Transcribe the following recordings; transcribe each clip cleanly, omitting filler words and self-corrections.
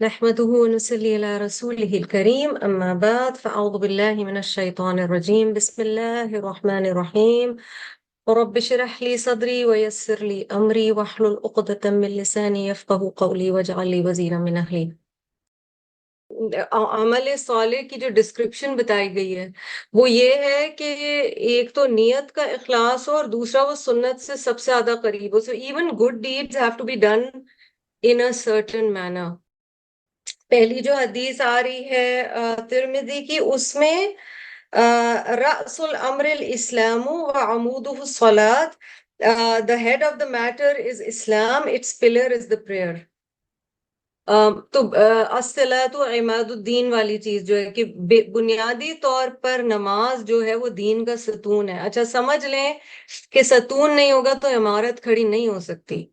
نحمده ونصلي على رسوله الكريم أما بعد فأعوذ بالله من الشيطان الرجيم بسم الله الرحمن الرحيم رب اشرح لي صدري ويسر لي أمري واحلل عقدة من لساني يفقه قولي واجعل لي وزيرا من أهلي۔ عمل صالح کی جو ڈسکرپشن بتائی گئی ہے وہ یہ ہے کہ ایک تو نیت کا اخلاص ہو اور دوسرا وہ سنت سے سب سے زیادہ قریب ہو. So even good deeds have to be done in a certain manner. پہلی جو حدیث آ رہی ہے ترمذی کی، اس میں رأس الامر الاسلام وعمودہ الصلاۃ. the head of the matter is Islam, its pillar is the prayer. تو الصلاۃ عماد الدین والی چیز جو ہے کہ بنیادی طور پر نماز جو ہے وہ دین کا ستون ہے. اچھا سمجھ لیں کہ ستون نہیں ہوگا تو عمارت کھڑی نہیں ہو سکتی،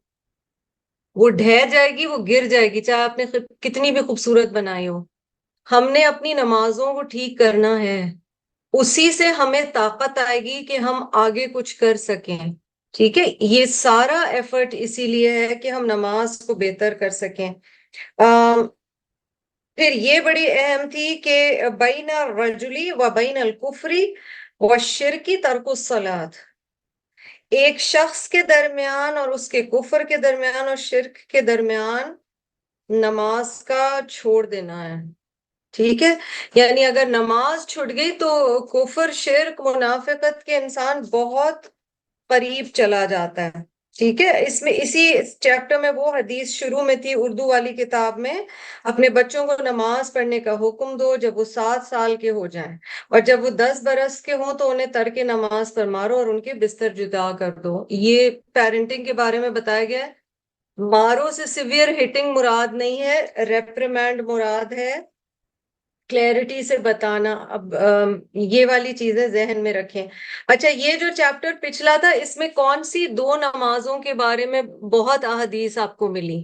وہ ڈھہ جائے گی، وہ گر جائے گی، چاہے آپ نے کتنی بھی خوبصورت بنائی ہو. ہم نے اپنی نمازوں کو ٹھیک کرنا ہے، اسی سے ہمیں طاقت آئے گی کہ ہم آگے کچھ کر سکیں. ٹھیک ہے، یہ سارا ایفرٹ اسی لیے ہے کہ ہم نماز کو بہتر کر سکیں. پھر یہ بڑی اہم تھی کہ بین الرجلی و بین الکفری والشرکی ترک الصلاۃ. ایک شخص کے درمیان اور اس کے کفر کے درمیان اور شرک کے درمیان نماز کا چھوڑ دینا ہے. ٹھیک ہے، یعنی اگر نماز چھوٹ گئی تو کفر، شرک، منافقت کے انسان بہت قریب چلا جاتا ہے. ٹھیک ہے، اس میں اسی چیپٹر میں وہ حدیث شروع میں تھی اردو والی کتاب میں، اپنے بچوں کو نماز پڑھنے کا حکم دو جب وہ 7 سال کے ہو جائیں، اور جب وہ 10 برس کے ہوں تو انہیں ترک نماز پر مارو اور ان کے بستر جدا کر دو. یہ پیرنٹنگ کے بارے میں بتایا گیا ہے. مارو سے سیویئر ہٹنگ مراد نہیں ہے، ریپریمینڈ مراد ہے، کلیئرٹی سے بتانا. اب یہ والی چیزیں ذہن میں رکھیں. اچھا، یہ جو چیپٹر پچھلا تھا اس میں کون سی 2 نمازوں کے بارے میں بہت احادیث آپ کو ملی؟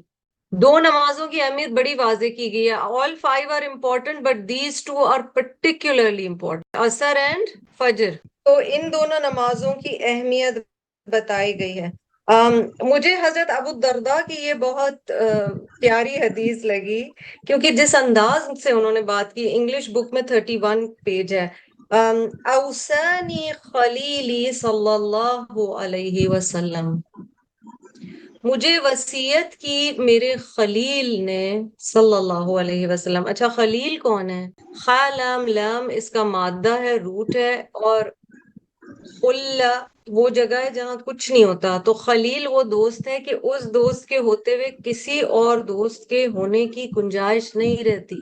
2 نمازوں کی اہمیت بڑی واضح کی گئی ہے. all 5 are important but these 2 are particularly important. عصر اینڈ فجر. تو ان دونوں نمازوں کی اہمیت بتائی گئی ہے. مجھے حضرت ابو الدرداء کی یہ بہت پیاری حدیث لگی، کیونکہ جس انداز سے انہوں نے بات کی. انگلش بک میں 31 پیج ہے. اوصانی خلیلی صلی اللہ علیہ وسلم، مجھے وصیت کی میرے خلیل نے صلی اللہ علیہ وسلم. اچھا خلیل کون ہے؟ خا لام لام اس کا مادہ ہے، روٹ ہے، اور خلا وہ جگہ ہے جہاں کچھ نہیں ہوتا. تو خلیل وہ دوست ہے کہ اس دوست کے ہوتے ہوئے کسی اور دوست کے ہونے کی گنجائش نہیں رہتی.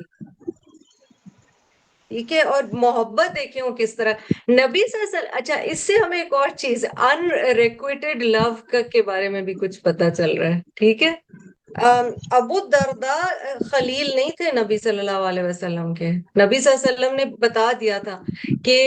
ٹھیک ہے، اور محبت دیکھیں وہ کس طرح نبی صلی اللہ علیہ وسلم. اچھا اس سے ہمیں ایک اور چیز ان ریکویٹڈ لو کے بارے میں بھی کچھ پتا چل رہا ہے. ٹھیک ہے، ابو الدرداء خلیل نہیں تھے نبی صلی اللہ علیہ وسلم کے. نبی صلی اللہ علیہ وسلم نے بتا دیا تھا کہ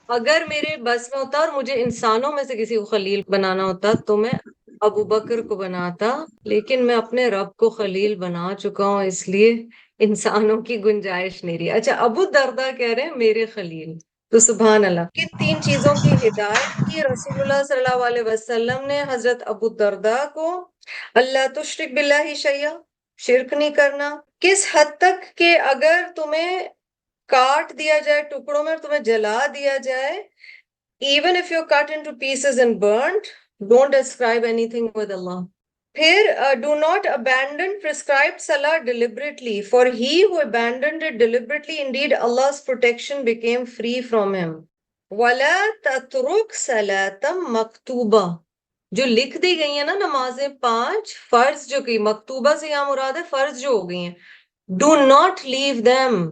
اگر میرے بس میں ہوتا اور مجھے انسانوں میں سے کسی کو خلیل بنانا ہوتا تو میں ابو بکر کو بناتا، لیکن میں اپنے رب کو خلیل بنا چکا ہوں، اس لیے انسانوں کی گنجائش نہیں رہی. اچھا ابو الدرداء کہہ رہے ہیں میرے خلیل. تو سبحان اللہ، کن 3 چیزوں کی ہدایت کی رسول اللہ صلی اللہ علیہ وسلم نے حضرت ابو الدرداء کو؟ اللہ تشرک باللہ شیئا، شرک نہیں کرنا. کس حد تک کہ اگر تمہیں کاٹ دیا جائے ٹکڑوں میں اور تمہیں جلا دیا جائے، even if you're cut into pieces and burnt, don't ascribe anything with Allah. پھر do not abandon prescribed salah deliberately, for he who abandoned it deliberately, indeed Allah's protection became free from him. وَلَا تَتْرُكْ صَلَاةً مَكْتُوبَةً، جو لکھ دی گئی ہیں نا نمازیں 5 فرض جو کی، مکتوبہ سے یہاں مراد ہے فرض جو ہو گئی ہیں. do not leave them.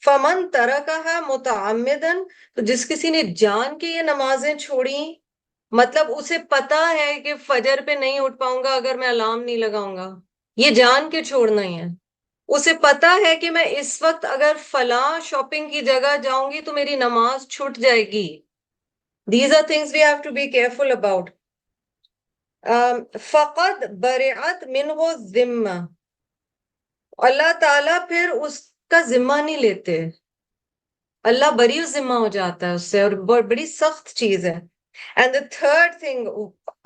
فَمَن تَرَكَهَا مُتَعَمِّدًا، تو جس کسی نے جان کے یہ نمازیں چھوڑی، مطلب اسے پتا ہے کہ فجر پہ نہیں اٹھ پاؤں گا اگر میں الارم نہیں لگاؤں گا، یہ جان کے چھوڑنا ہی ہے. اسے پتا ہے کہ میں اس وقت اگر فلاں شاپنگ کی جگہ جاؤں گی تو میری نماز چھوٹ جائے گی. These are things we have to be careful about. فَقَدْ بَرِعَتْ مِنْهُ الذِّمَّةُ، اللہ تعالیٰ پھر اس کا ذمہ نہیں لیتے، اللہ بری ذمہ ہو جاتا ہے اس سے، اور بڑی سخت چیز ہے. اینڈ the third thing،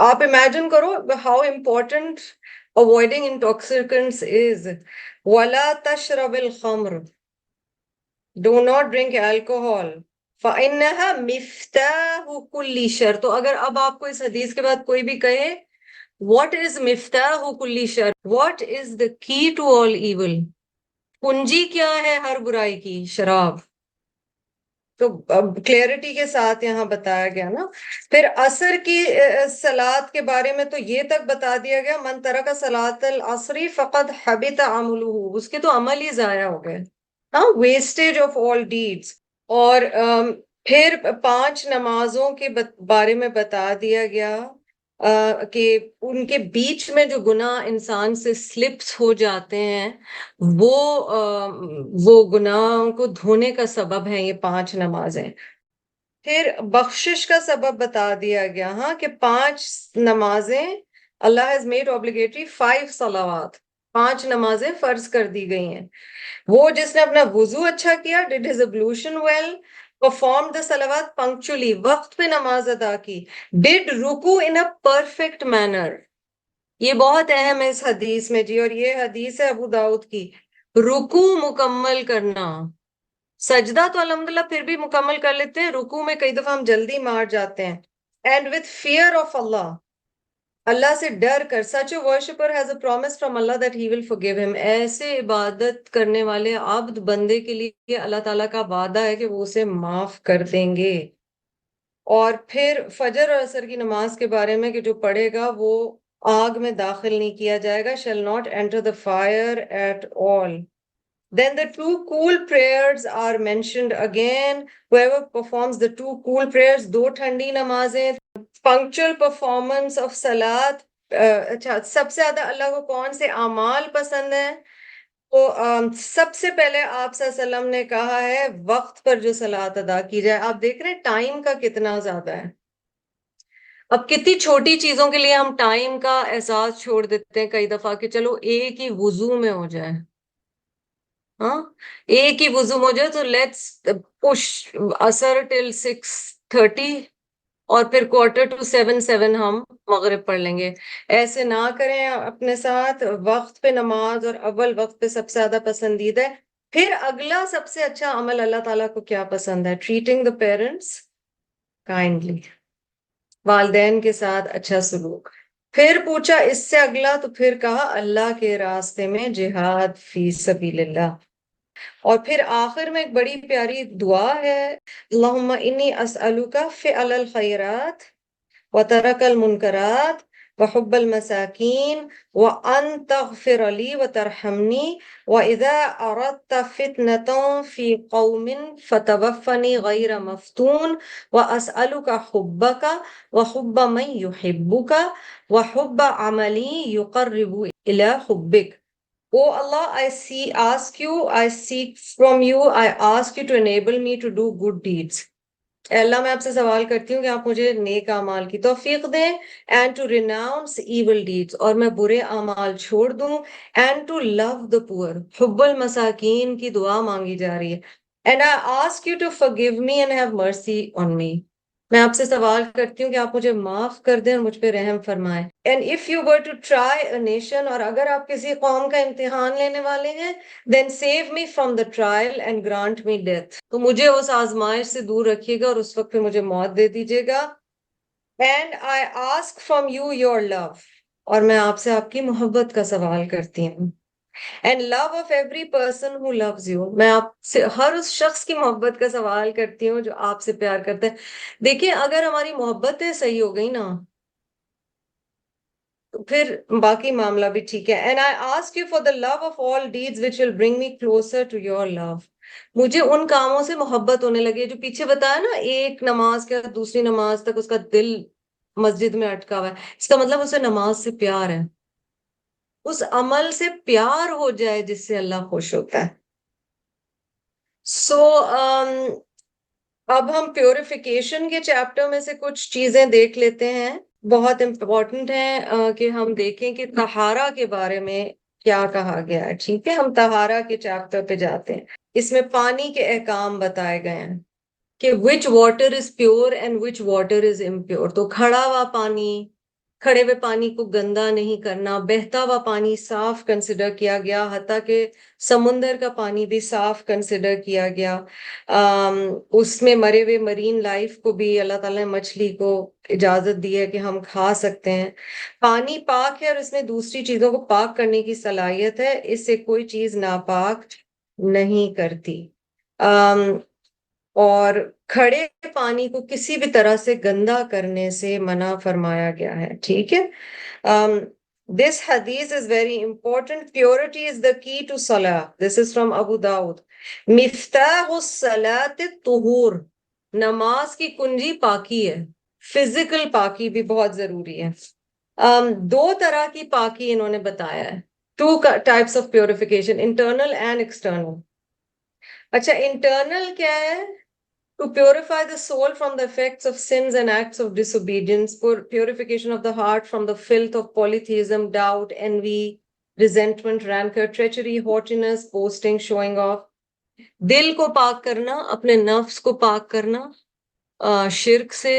آپ امیجن کرو how important avoiding intoxicants is وَلَا تَشْرَبِ الْخَمْرِ, do not drink alcohol, فَإِنَّهَا مِفْتَاحُ كُلِّ شَرٍ. تو اگر اب آپ کو اس حدیث کے بعد کوئی بھی کہے what is مفتاح کل شر, what is the key to all evil, کنجی کیا ہے ہر برائی کی؟ شراب. تو کلیئرٹی کے ساتھ یہاں بتایا گیا نا. پھر عصر کی صلاۃ کے بارے میں تو یہ تک بتا دیا گیا من ترک صلاۃ العصر فقد حبط عملہ, اس کے تو عمل ہی ضائع ہو گئے, ہاں, ویسٹیج آف آل ڈیڈز. اور پھر 5 نمازوں کے بارے میں بتا دیا گیا کہ ان کے بیچ میں جو گناہ انسان سے سلپس ہو جاتے ہیں وہ گناہوں کو دھونے کا سبب ہے یہ 5 نمازیں. پھر بخشش کا سبب بتا دیا گیا, ہاں, کہ 5 نمازیں اللہ has made obligatory 5 صلوات, 5 نمازیں فرض کر دی گئی ہیں. وہ جس نے اپنا وضو اچھا کیا, did his ablution well, performed the salawat punctually, وقت پہ نماز ادا کی, did رکو in a perfect manner. یہ بہت اہم ہے اس حدیث میں جی, اور یہ حدیث ہے ابو داؤد کی. رکو مکمل کرنا, سجدہ تو الحمدللہ پھر بھی مکمل کر لیتے ہیں, رکو میں کئی دفعہ ہم جلدی مار جاتے ہیں. and with fear of Allah, اللہ سے ڈر کر. such a worshipper has a promise from Allah that he will forgive him. ایسے عبادت کرنے والے عبد بندے کے لیے اللہ تعالیٰ کا وعدہ ہے کہ وہ اسے معاف کر دیں گے. اور پھر فجر اور عصر کی نماز کے بارے میں کہ جو پڑھے گا وہ آگ میں داخل نہیں کیا جائے گا, shall not enter the fire at all. Then the 2 cool prayers are mentioned again. Whoever performs the 2 cool prayers, 2 ٹھنڈی نمازیں, punctual performance of salat. اچھا, سب سے زیادہ اللہ کو کون سے اعمال پسند ہیں؟ تو سب سے پہلے آپ صلی اللہ علیہ وسلم نے کہا ہے وقت پر جو صلات ادا کی جائے. آپ دیکھ رہے ہیں ٹائم کا کتنا زیادہ ہے. اب کتنی چھوٹی چیزوں کے لیے ہم ٹائم کا احساس چھوڑ دیتے ہیں کئی دفعہ کہ چلو ایک ہی وضو میں ہو جائے, ہاں, ایک ہی وضو ہو جائے تو لیٹس پش عصر ٹل 6:30 اور پھر 6:45 ہم مغرب پڑھ لیں گے. ایسے نہ کریں اپنے ساتھ. وقت پہ نماز اور اول وقت پہ سب سے زیادہ پسندیدہ ہے. پھر اگلا سب سے اچھا عمل اللہ تعالیٰ کو کیا پسند ہے؟ ٹریٹنگ دا پیرنٹس کائنڈلی, والدین کے ساتھ اچھا سلوک. پھر پوچھا اس سے اگلا, تو پھر کہا اللہ کے راستے میں جہاد فی سبیل اللہ. اور پھر آخر میں ایک بڑی پیاری دعا ہے, اللہم انی اسألک فعل الخیرات وترک المنکرات وحب المساکین وان تغفر لی وترحمنی واذا اردت فتنة فی قوم فتوفنی غیر مفتون واسألک حبک وحب من یحبک وحب عملی یقرب الی حبک. Oh Allah, I seek from you, I ask you to enable me to do good deeds. اے اللہ, میں آپ سے سوال کرتی ہوں کہ آپ مجھے نیک اعمال کی توفیق دیں, and to renounce evil deeds, اور میں برے اعمال چھوڑ دوں, and to love the poor. حب المساکین کی دعا مانگی جا رہی ہے. And I ask you to forgive me and have mercy on me. میں آپ سے سوال کرتی ہوں کہ آپ مجھے معاف کر دیں اور مجھ پہ رحم فرمائیں. And if you were to try a nation, اور اگر آپ کسی قوم کا امتحان لینے والے ہیں, then save me from the trial and grant me death. تو مجھے اس آزمائش سے دور رکھیے گا اور اس وقت پہ مجھے موت دے دیجیے گا. And I ask from you your love. اور میں آپ سے آپ کی محبت کا سوال کرتی ہوں. And love of every person who loves you. میں آپ سے ہر اس شخص کی محبت کا سوال کرتی ہوں جو آپ سے پیار کرتا ہے. دیکھیں اگر ہماری محبتیں صحیح ہو گئی نا تو پھر باقی معاملہ بھی ٹھیک ہے. And I ask you for the love of all deeds which will bring me closer to your love. مجھے ان کاموں سے محبت ہونے لگی جو پیچھے بتایا نا, ایک نماز کے دوسری نماز تک اس کا دل مسجد میں اٹکا ہوا ہے, اس کا مطلب اسے نماز سے پیار ہے. اس عمل سے پیار ہو جائے جس سے اللہ خوش ہوتا ہے. سو اب ہم پیوریفیکیشن کے چیپٹر میں سے کچھ چیزیں دیکھ لیتے ہیں. بہت امپورٹنٹ ہے کہ ہم دیکھیں کہ طہارہ کے بارے میں کیا کہا گیا ہے. ٹھیک ہے, ہم طہارہ کے چیپٹر پہ جاتے ہیں. اس میں پانی کے احکام بتائے گئے ہیں کہ which water is pure and which water is impure. تو کھڑا ہوا پانی, کھڑے ہوئے پانی کو گندا نہیں کرنا، بہتا ہوا پانی صاف کنسیڈر کیا گیا، حتیٰ کہ سمندر کا پانی بھی صاف کنسیڈر کیا گیا۔ اس میں مرے ہوئے مرین لائف کو بھی اللہ تعالیٰ نے مچھلی کو اجازت دی ہے کہ ہم کھا سکتے ہیں۔ پانی پاک ہے اور اس میں دوسری چیزوں کو پاک کرنے کی صلاحیت ہے، اس سے کوئی چیز ناپاک نہیں کرتی۔ اور کھڑے پانی کو کسی بھی طرح سے گندا کرنے سے منع فرمایا گیا ہے، ٹھیک ہے۔ This hadith is very important. Purity is the key to salah. This is from Abu Dawud. مفتاح الصلاۃ الطہور، نماز کی کنجی پاکی ہے۔ فزیکل پاکی بھی بہت ضروری ہے۔ دو طرح کی پاکی انہوں نے بتایا ہے، two types of purification, internal and external. اچھا، انٹرنل کیا ہے؟ To purify the soul from the effects of sins and acts of disobedience, purification of the heart from the filth of polytheism, doubt, envy, resentment, rancor, treachery, haughtiness, boasting, showing off. دل کو پاک کرنا، اپنے نفس کو پاک کرنا، شرک سے،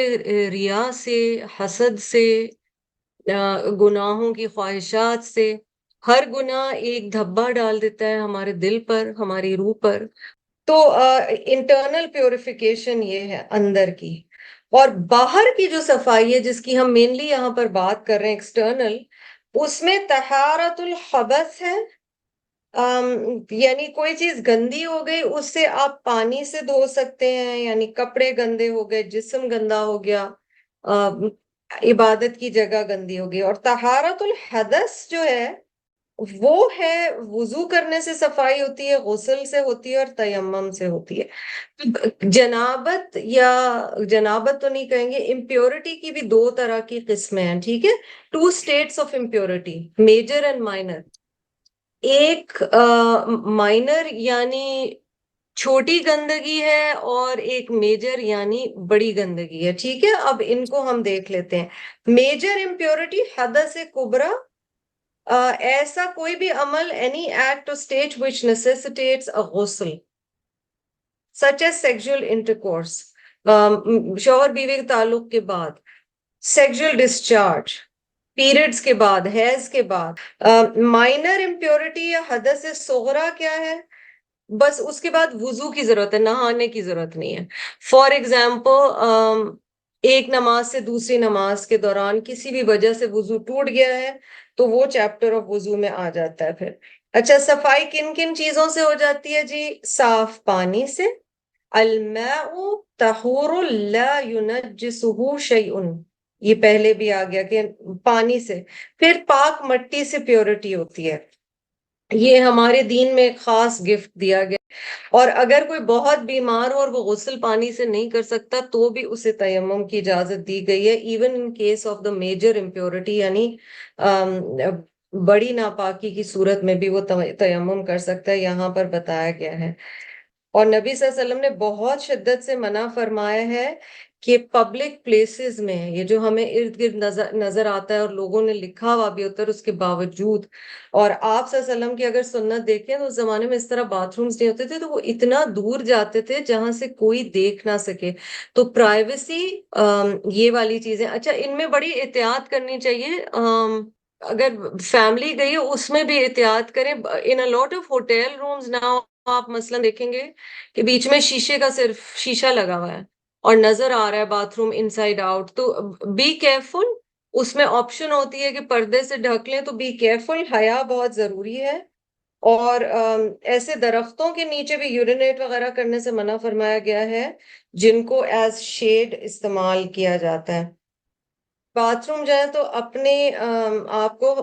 ریا سے، حسد سے، گناہوں کی خواہشات سے۔ ہر گناہ ایک دھبا ڈال دیتا ہے ہمارے دل پر، ہماری روح پر۔ تو انٹرنل پیوریفیکیشن یہ ہے اندر کی، اور باہر کی جو صفائی ہے جس کی ہم مینلی یہاں پر بات کر رہے ہیں ایکسٹرنل، اس میں طہارت الخبث ہے۔ یعنی کوئی چیز گندی ہو گئی، اس سے آپ پانی سے دھو سکتے ہیں، یعنی کپڑے گندے ہو گئے، جسم گندا ہو گیا، عبادت کی جگہ گندی ہو گئی۔ اور طہارت الحدث جو ہے وہ ہے وضو کرنے سے صفائی ہوتی ہے، غسل سے ہوتی ہے، اور تیمم سے ہوتی ہے۔ جنابت، یا جنابت تو نہیں کہیں گے، امپیورٹی کی بھی دو طرح کی قسمیں ہیں، ٹھیک ہے۔ Two states of impurity, major and minor. ایک مائنر یعنی چھوٹی گندگی ہے، اور ایک میجر یعنی بڑی گندگی ہے، ٹھیک ہے۔ اب ان کو ہم دیکھ لیتے ہیں۔ میجر امپیورٹی، حدث کبریٰ، ایسا کوئی بھی عمل، any act or state which necessitates a ghusl such as sexual intercourse، شوہر بیوی کے تعلق کے بعد، sexual discharge، پیریڈز کے بعد، حیض کے بعد۔ مائنر امپیورٹی یا حدث صغریٰ کیا ہے؟ بس اس کے بعد وضو کی ضرورت ہے، نہانے کی ضرورت نہیں ہے۔ فار ایگزامپل، ایک نماز سے دوسری نماز کے دوران کسی بھی وجہ سے وضو ٹوٹ گیا ہے تو وہ چیپٹر آف وضو میں آ جاتا ہے پھر۔ اچھا، صفائی کن کن چیزوں سے ہو جاتی ہے جی؟ صاف پانی سے، الماء طہور لا ينجسہ شیء، یہ پہلے بھی آ گیا کہ پانی سے۔ پھر پاک مٹی سے پیورٹی ہوتی ہے، یہ ہمارے دین میں ایک خاص گفٹ دیا گیا۔ اور اگر کوئی بہت بیمار ہو اور وہ غسل پانی سے نہیں کر سکتا تو بھی اسے تیمم کی اجازت دی گئی ہے، even in case of the major impurity, یعنی بڑی ناپاکی کی صورت میں بھی وہ تیمم کر سکتا ہے، یہاں پر بتایا گیا ہے۔ اور نبی صلی اللہ علیہ وسلم نے بہت شدت سے منع فرمایا ہے کہ پبلک پلیسز میں، یہ جو ہمیں ارد گرد نظر آتا ہے اور لوگوں نے لکھا ہوا بھی ہوتا ہے اس کے باوجود، اور آپ صلی اللہ علیہ وسلم کی اگر سنت دیکھیں تو اس زمانے میں اس طرح باتھ رومز نہیں ہوتے تھے، تو وہ اتنا دور جاتے تھے جہاں سے کوئی دیکھ نہ سکے، تو پرائیویسی، یہ والی چیزیں۔ اچھا، ان میں بڑی احتیاط کرنی چاہیے، اگر فیملی گئی ہے اس میں بھی احتیاط کریں۔ In a lot of hotel rooms now آپ مثلا دیکھیں گے کہ بیچ میں شیشے کا صرف شیشہ لگا ہوا ہے اور نظر آ رہا ہے باتھ روم ان سائڈ آؤٹ، تو بی کیئرفل۔ اس میں آپشن ہوتی ہے کہ پردے سے ڈھک لیں، تو بی کیئرفل، حیا بہت ضروری ہے۔ اور ایسے درختوں کے نیچے بھی یورینیٹ وغیرہ کرنے سے منع فرمایا گیا ہے جن کو ایز شیڈ استعمال کیا جاتا ہے۔ باتھ روم جائیں تو اپنے آپ کو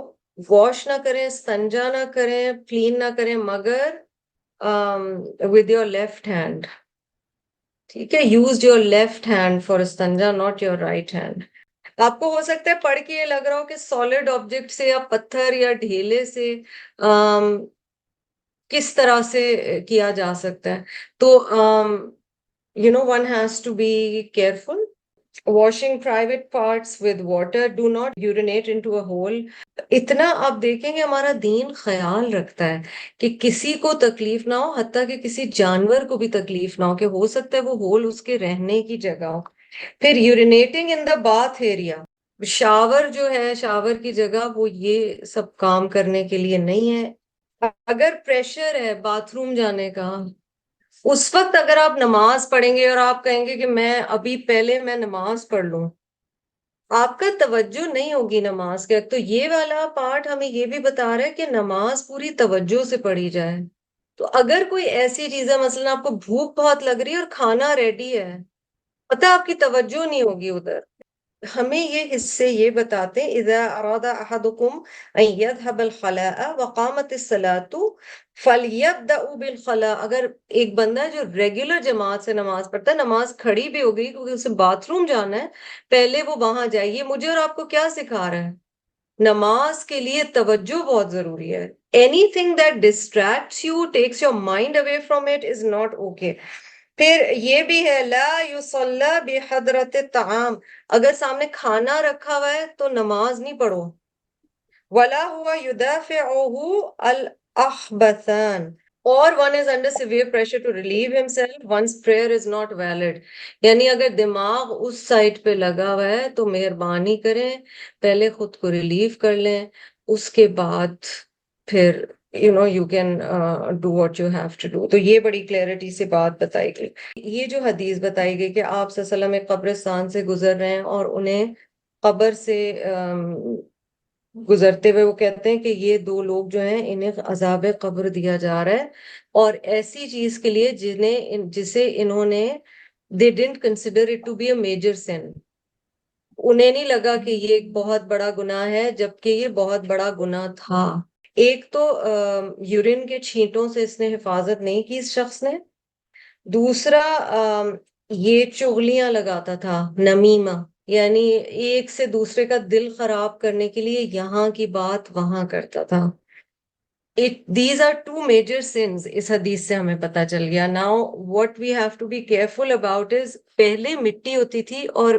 واش نہ کریں، استنجا نہ کریں، کلین نہ کریں، مگر with your left hand، ٹھیک ہے۔ use your left hand for استنجا، not your right hand۔ آپ کو ہو سکتا ہے پڑھ کے یہ لگ رہا ہو کہ سالڈ آبجیکٹ سے یا پتھر یا ڈھیلے سے کس طرح سے کیا جا سکتا ہے، تو one has to be careful۔ washing private parts with water، do not urinate into a hole۔ اتنا آپ دیکھیں گے ہمارا دین خیال رکھتا ہے کہ کسی کو تکلیف نہ ہو، حتیٰ کہ کسی جانور کو بھی تکلیف نہ ہو، کہ ہو سکتا ہے وہ ہول اس کے رہنے کی جگہ ہو۔ پھر urinating in the bath area، shower جو ہے، شاور کی جگہ وہ یہ سب کام کرنے کے لیے نہیں ہے. اگر پریشر ہے باتھ روم جانے کا، اس وقت اگر آپ نماز پڑھیں گے اور آپ کہیں گے کہ میں ابھی پہلے میں نماز پڑھ لوں، آپ کا توجہ نہیں ہوگی نماز کے. تو یہ والا پارٹ ہمیں یہ بھی بتا رہا ہے کہ نماز پوری توجہ سے پڑھی جائے. تو اگر کوئی ایسی چیز ہے، مثلا آپ کو بھوک بہت لگ رہی ہے اور کھانا ریڈی ہے، پتہ آپ کی توجہ نہیں ہوگی ادھر. ہمیں یہ حصے یہ بتاتے ہیں اذا اراد احدکم ان يذهب الخلاء وقامت الصلاة فليبدأ بالخلاء. اگر ایک بندہ جو ریگولر جماعت سے نماز پڑھتا ہے، نماز کھڑی بھی ہو گئی کیونکہ اسے باتھ روم جانا ہے، پہلے وہ وہاں جائیے. مجھے اور آپ کو کیا سکھا رہا ہے؟ نماز کے لیے توجہ بہت ضروری ہے. Anything that distracts you, takes your mind away from it is not okay. پھر یہ بھی ہے لا یصلی بحضرت الطعام، اگر سامنے کھانا رکھا ہوا ہے تو نماز نہیں پڑھو. ولا هو يدافعه الاخبثان، or one is under severe pressure to relieve himself, one's prayer is not valid. یعنی اگر دماغ اس سائٹ پہ لگا ہوا ہے تو مہربانی کریں پہلے خود کو ریلیو کر لیں، اس کے بعد پھر you can do what you have to do. تو یہ بڑی کلیئرٹی سے بات بتائی گئی. یہ جو حدیث بتائی گئی کہ آپ صلی اللہ علیہ وسلم ایک قبرستان سے گزر رہے ہیں اور انہیں قبر سے گزرتے ہوئے وہ کہتے ہیں کہ یہ دو لوگ جو ہیں انہیں عذاب قبر دیا جا رہا ہے، اور ایسی چیز کے لیے جسے انہوں نے they didn't consider it to be a major sin. انہیں نہیں لگا کہ یہ ایک بہت بڑا گناہ ہے جبکہ یہ بہت بڑا گناہ تھا. ایک تو یورین کے چھینٹوں سے اس نے حفاظت نہیں کی اس شخص نے. دوسرا یہ چغلیاں لگاتا تھا، نمیمہ، یعنی ایک سے دوسرے کا دل خراب کرنے کے لیے یہاں کی بات وہاں کرتا تھا. These are two major sins. اس حدیث سے ہمیں پتا چل گیا. Now what we have to be careful about is پہلے مٹی ہوتی تھی، اور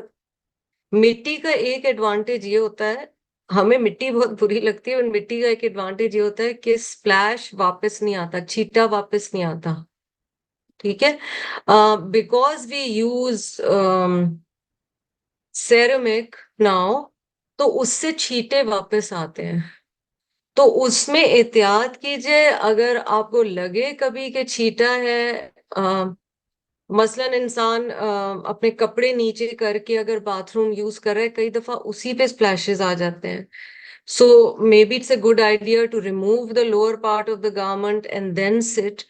مٹی کا ایک ایڈوانٹیج یہ ہوتا ہے، ہمیں مٹی بہت بری لگتی ہے، اور مٹی کا ایک ایڈوانٹیج یہ ہوتا ہے کہ سپلیش واپس نہیں آتا، چھیٹا واپس نہیں آتا. ٹھیک ہے، because we use ceramic now, تو اس سے چھیٹے واپس آتے ہیں. تو اس میں احتیاط کیجئے. اگر آپ کو لگے کبھی کہ چھیٹا ہے، مثلا انسان اپنے کپڑے نیچے کر کے اگر باتھ روم یوز کر رہا ہے، کئی دفعہ اسی پہ سپلیشز آ جاتے ہیں. So maybe it's a good idea to remove the lower part of the garment and then sit.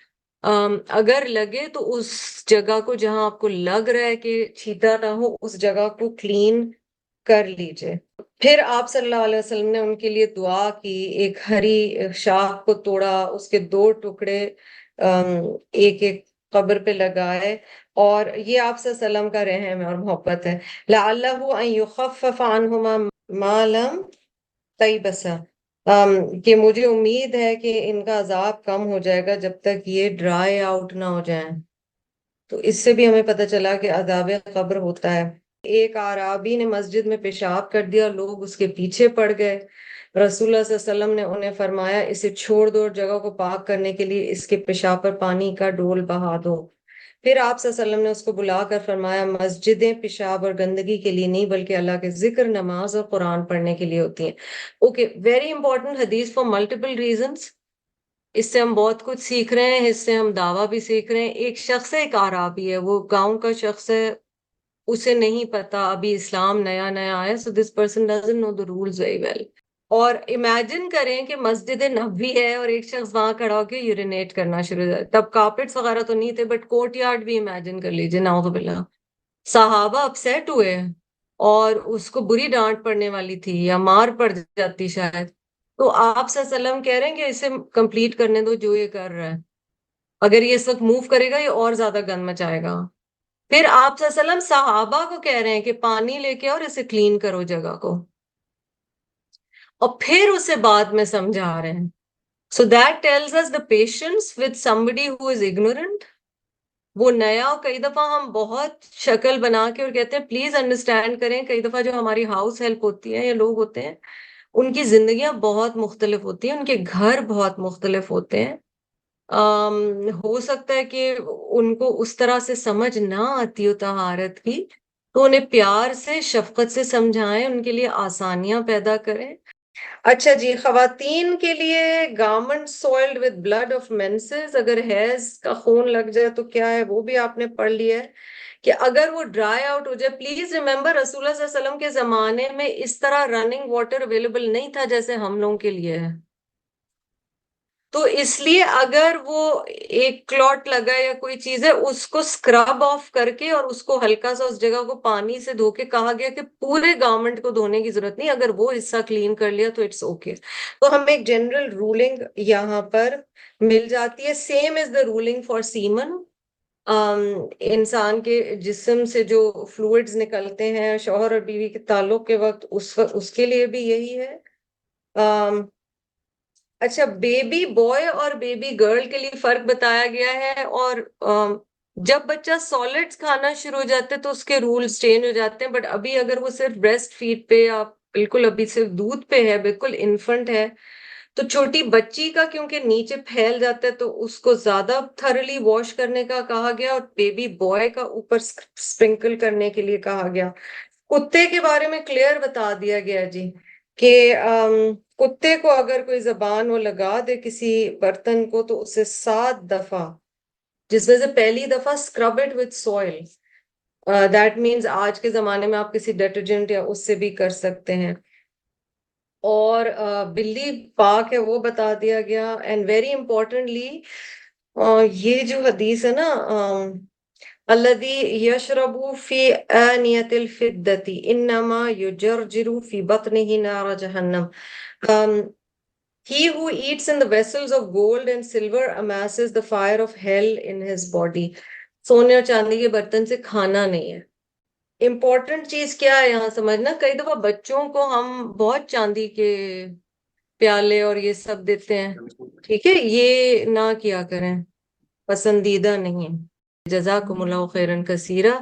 اگر لگے تو اس جگہ کو جہاں آپ کو لگ رہا ہے کہ چھیٹا نہ ہو، اس جگہ کو کلین کر لیجئے. پھر آپ صلی اللہ علیہ وسلم نے ان کے لیے دعا کی. ایک ہری شاخ کو توڑا، اس کے دو ٹکڑے ایک ایک قبر پہ لگائے، اور یہ آپ صلی اللہ علیہ وسلم کا رحم اور محبت ہے. لعلہ ان یخفف عنہما ما لم تیبسا، کہ مجھے امید ہے کہ ان کا عذاب کم ہو جائے گا جب تک یہ ڈرائی آؤٹ نہ ہو جائیں. تو اس سے بھی ہمیں پتہ چلا کہ عذاب قبر ہوتا ہے. ایک اعرابی نے مسجد میں پیشاب کر دیا، لوگ اس کے پیچھے پڑ گئے. رسول اللہ صلی اللہ علیہ وسلم نے انہیں فرمایا اسے چھوڑ دو، اور جگہ کو پاک کرنے کے لیے اس کے پیشاب پر پانی کا ڈول بہا دو. پھر آپ صلی اللہ علیہ وسلم نے اس کو بلا کر فرمایا مسجدیں پیشاب اور گندگی کے لیے نہیں بلکہ اللہ کے ذکر، نماز اور قرآن پڑھنے کے لیے ہوتی ہیں. اوکے، ویری امپورٹنٹ حدیث فار ملٹیپل ریزنس. اس سے ہم بہت کچھ سیکھ رہے ہیں، اس سے ہم دعویٰ بھی سیکھ رہے ہیں. ایک شخص ہے، ایک اعرابی ہے، وہ گاؤں کا شخص ہے، اسے نہیں پتا، ابھی اسلام نیا نیا آیا. So this person doesn't know the rules very well. اور امیجن کریں کہ مسجد نبوی ہے اور ایک شخص وہاں کھڑا ہو کے یورینیٹ کرنا شروع ہو جائے. تب کارپیٹس وغیرہ تو نہیں تھے، بٹ کورٹ یارڈ بھی امیجن کر لیجیے. نعوذ باللہ. صحابہ اپسیٹ ہوئے، اور اس کو بری ڈانٹ پڑنے والی تھی یا مار پڑ جاتی شاید. تو آپ صلی اللہ علیہ وسلم کہہ رہے ہیں کہ اسے کمپلیٹ کرنے دو جو یہ کر رہا ہے. اگر یہ اس وقت موو کرے گا یہ اور زیادہ گند مچائے گا. پھر آپ صلی اللہ علیہ وسلم صحابہ کو کہہ رہے ہیں کہ پانی لے کے اور اسے کلین کرو جگہ کو، اور پھر اسے بعد میں سمجھا رہے ہیں. So that tells us the patience with somebody who is ignorant. وہ نیا، کئی دفعہ ہم بہت شکل بنا کے اور کہتے ہیں پلیز انڈرسٹینڈ کریں. کئی دفعہ جو ہماری ہاؤس ہیلپ ہوتی ہے یا لوگ ہوتے ہیں، ان کی زندگیاں بہت مختلف ہوتی ہیں، ان کے گھر بہت مختلف ہوتے ہیں. ہو سکتا ہے کہ ان کو اس طرح سے سمجھ نہ آتی ہو طہارت کی، تو انہیں پیار سے شفقت سے سمجھائیں، ان کے لیے آسانیاں پیدا کریں۔ اچھا جی، خواتین کے لیے garment soiled with blood of menses, اگر حیض کا خون لگ جائے تو کیا ہے، وہ بھی آپ نے پڑھ لیا ہے کہ اگر وہ ڈرائی آؤٹ ہو جائے، پلیز ریمبر رسول اللہ صلی اللہ علیہ وسلم کے زمانے میں اس طرح رننگ واٹر اویلیبل نہیں تھا جیسے ہم لوگوں کے لیے ہے، تو اس لیے اگر وہ ایک کلوٹ لگا یا کوئی چیز ہے، اس کو اسکرب آف کر کے اور اس کو ہلکا سا اس جگہ کو پانی سے دھو کے، کہا گیا کہ پورے گارمنٹ کو دھونے کی ضرورت نہیں، اگر وہ حصہ کلین کر لیا تو اٹس اوکے۔ تو ہمیں ایک جنرل رولنگ یہاں پر مل جاتی ہے۔ Same is the ruling for semen, انسان کے جسم سے جو فلوئڈز نکلتے ہیں شوہر اور بیوی کے تعلق کے وقت، اس کے لیے بھی یہی ہے۔ اچھا، بیبی بوائے اور بیبی گرل کے لیے فرق بتایا گیا ہے، اور جب بچہ سالڈز کھانا شروع ہو جاتے تو اس کے رولز چینج ہو جاتے ہیں، بٹ ابھی اگر وہ صرف بریسٹ فیڈ پہ یا بالکل ابھی صرف دودھ پہ ہے، بالکل انفنٹ ہے، تو چھوٹی بچی کا کیونکہ نیچے پھیل جاتا ہے تو اس کو زیادہ تھرلی واش کرنے کا کہا گیا، اور بیبی بوائے کا اوپر سپرنکل کرنے کے لیے کہا گیا۔ کتے کے بارے میں کلیئر بتا دیا گیا جی کہ کتے کو اگر کوئی زبان وہ لگا دے کسی برتن کو تو اسے 7 دفعہ، جس میں سے پہلی دفعہ scrub it with soil, that means آج کے زمانے میں آپ کسی ڈیٹرجنٹ یا اس سے بھی کر سکتے ہیں، اور بلی پاک ہے وہ بتا دیا گیا۔ اینڈ ویری امپورٹنٹلی یہ جو حدیث ہے نا، الذی یشرب فی آنیۃ الفدۃ انما یجرجر فی بطنہ نار جہنم، he who eats in the vessels of gold and silver amasses the fire of hell in his body۔ سونے اور چاندی کے برتن سے کھانا نہیں ہے۔ امپورٹنٹ چیز کیا ہے یہاں سمجھنا، کئی دفعہ بچوں کو ہم بہت چاندی کے پیالے اور یہ سب دیتے ہیں، ٹھیک ہے، یہ نہ کیا کریں، پسندیدہ نہیں ہے۔ جزاکم اللہ خیرن کثیرہ۔